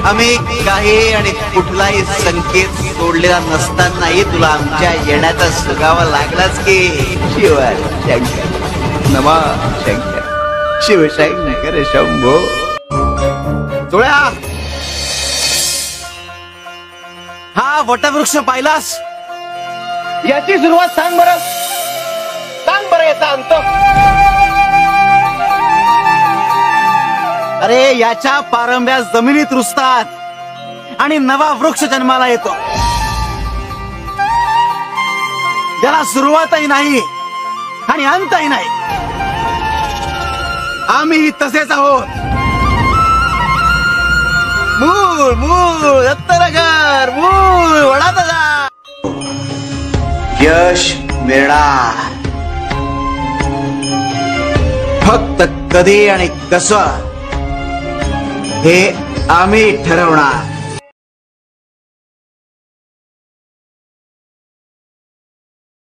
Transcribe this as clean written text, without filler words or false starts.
आम्ही काही आणि कुठलाही संकेत सोडलेला नसतानाही तुला आमच्या येण्याचा सुगावा लागलाच की शिवाय शंकर नमा शंकर शिवशंकर शंभो जोळ्या हा वटवृक्ष पाहिलास याची सुरुवात सांग बरं याचा अंत. अरे याच्या पारंब्या जमिनीत रुजतात आणि नवा वृक्ष जन्माला येतो. ज्याला सुरुवातही नाही आणि अंतही नाही. आम्ही तसेच आहोत. मूळ मूळ दत्तनगर मूळ वडाचा जा यश मिळणार फक्त कधी आणि कसं हे आम्ही ठरवणार.